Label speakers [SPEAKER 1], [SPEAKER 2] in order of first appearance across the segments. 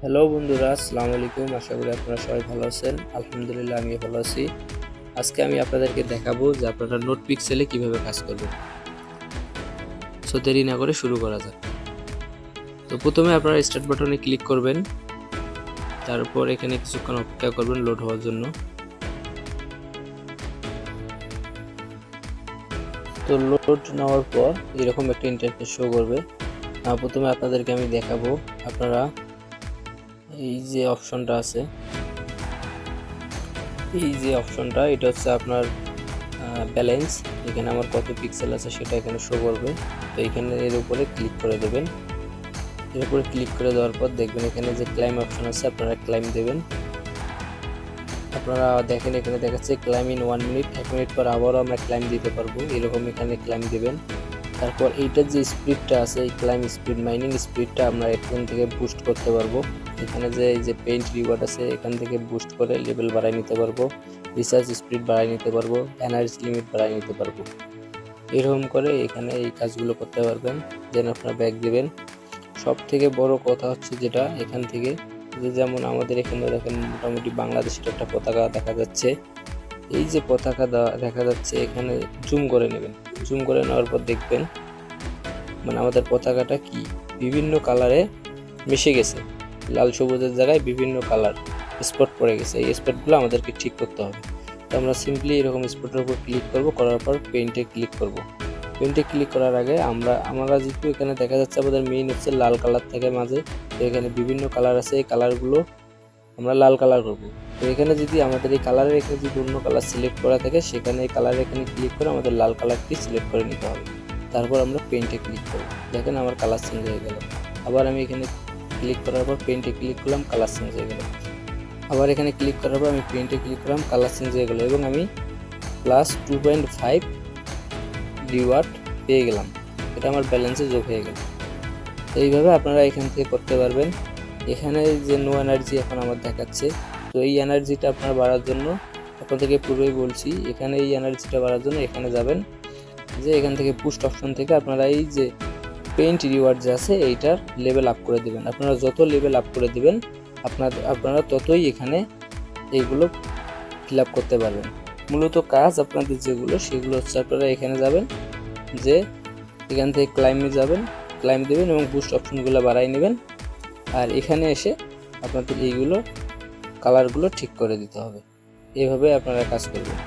[SPEAKER 1] Hello বন্ধুরা, আসসালামু আলাইকুম। আশা করি আপনারা সবাই ভালো আছেন। আলহামদুলিল্লাহ, আমি ভালো আছি। আজকে আমি আপনাদেরকে দেখাবো যে আপনারা নোট পিক্সেলে কিভাবে কাজ করবেন। সো দেরি না করে শুরু করা যাক। তো প্রথমে আপনারা স্টার্ট বাটনে ক্লিক করবেন, তারপর এখানে কিছুক্ষণ অপেক্ষা করবেন লোড হওয়ার জন্য। তো লোড নেওয়ার পর এরকম একটা ইন্টারফেস শো করবে। প্রথমে আপনাদেরকে আমি দেখাবো, আপনারা এই যে অপশনটা আছে, এটা হচ্ছে আপনার ব্যালেন্স। এখানে আমার কত পিক্সেল আছে সেটা এখানে শো করবে। তো এখানে এর উপরে ক্লিক করে দেবেন। এর উপরে ক্লিক করে দেওয়ার পর দেখবেন এখানে যে ক্লাইম অপশন আছে, আপনারা ক্লাইম দেবেন। আপনারা দেখেন এখানে দেখাচ্ছে ক্লাইম ইন 1 মিনিট, 1 মিনিট পর আবারও আমরা ক্লাইম দিতে পারবো, এরকম এখানে ক্লাইম দেবেন। তারপর এইটার যে স্পিডটা আছে, এই ক্লাইম স্পিড, মাইনিং স্পিডটা আমরা এখান থেকে বুস্ট করতে পারবো। এখানে যে এই যে পেইন্ট রিওয়ার্ড আছে, এখান থেকে বুস্ট করে লেভেল বাড়াই নিতে পারবো, রিসার্চ স্পিড বাড়াই নিতে পারবো, এনার্জি লিমিট বাড়াই নিতে পারবো। এরকম করে এখানে এই কাজগুলো করতে পারবেন। দেন আপনারা ব্যাক দিবেন। সব থেকে বড় কথা হচ্ছে যেটা, এখান থেকে যে যেমন আমাদের এখানে দেখেন মোটামুটি বাংলাদেশের একটা পতাকা দেখা যাচ্ছে। এই যে পতাকা দেখা যাচ্ছে, এখানে জুম করে নেবেন। জুম করে নেওয়ার পর দেখবেন মানে আমাদের পতাকাটা কি বিভিন্ন কালারে মিশে গেছে, লাল সবুজের জায়গায় বিভিন্ন কালার স্পট পড়ে গেছে। এই স্পটগুলো আমাদেরকে ঠিক করতে হবে। তো আমরা সিম্পলি এরকম স্পটের উপর ক্লিক করব, করার পর পেইন্টে ক্লিক করব। পেইন্টে ক্লিক করার আগে আমরা যেহেতু এখানে দেখা যাচ্ছে আমাদের মেইন হচ্ছে লাল কালার থেকে মাঝে, তো এখানে বিভিন্ন কালার আছে, এই কালারগুলো আমরা লাল কালার করব। তো এখানে যদি আমাদের এই কালারের এখানে যদি অন্য কালার সিলেক্ট করা থাকে, সেখানে এই কালার এখানে ক্লিক করে আমাদের লাল কালারটি সিলেক্ট করে নিতে হবে। তারপর আমরা পেইন্টে ক্লিক করব। দেখেন আমার কালার চেঞ্জ হয়ে গেল। আবার আমি এখানে ক্লিক করার পর পেইন্টে ক্লিক করলাম, কালার চেঞ্জ হয়ে গেল। আবার এখানে ক্লিক করার পর আমি পেইন্টে ক্লিক করলাম, কালার চেঞ্জ হয়ে গেল এবং আমি প্লাস 2.5 রিওয়ার্ড পেয়ে গেলাম। এটা আমার ব্যালেন্সে যোগ হয়ে গেল। এইভাবে আপনারা এখান থেকে করতে পারবেন। এখানে যে নো এনার্জি এখন আমার দেখাচ্ছে, তো এই এনার্জিটা আপনার বাড়ার জন্য আপনাদেরকে পূর্বেই বলছি, এখানে এই এনার্জিটা বাড়ার জন্য এখানে যাবেন, যে এখান থেকে পুস্ট অপশন থেকে আপনারা এই যে পেইন্ট রিওয়ার্ড যে আছে এইটার লেভেল আপ করে দেবেন। আপনারা যত লেভেল আপ করে দেবেন আপনারা ততই এখানে এইগুলো ফিল আপ করতে পারবেন। মূলত কাজ আপনাদের যেগুলো সেগুলো হচ্ছে, আপনারা এখানে যাবেন, যে এখান থেকে ক্লাইমে যাবেন, ক্লাইম দেবেন এবং বুস্ট অপশনগুলো বাড়াই নেবেন। আর এখানে এসে আপনাদের এইগুলো কালারগুলো ঠিক করে দিতে হবে। এইভাবে আপনারা কাজ করবেন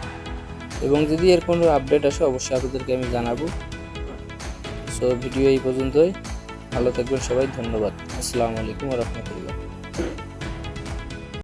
[SPEAKER 1] এবং যদি এর কোনো আপডেট আসে অবশ্যই আপনাদেরকে আমি জানাবো। সো ভিডিও এই পর্যন্তই। ভালো থাকবেন সবাই, ধন্যবাদ। আসসালামু আলাইকুম ওয়া রাহমাতুল্লাহ।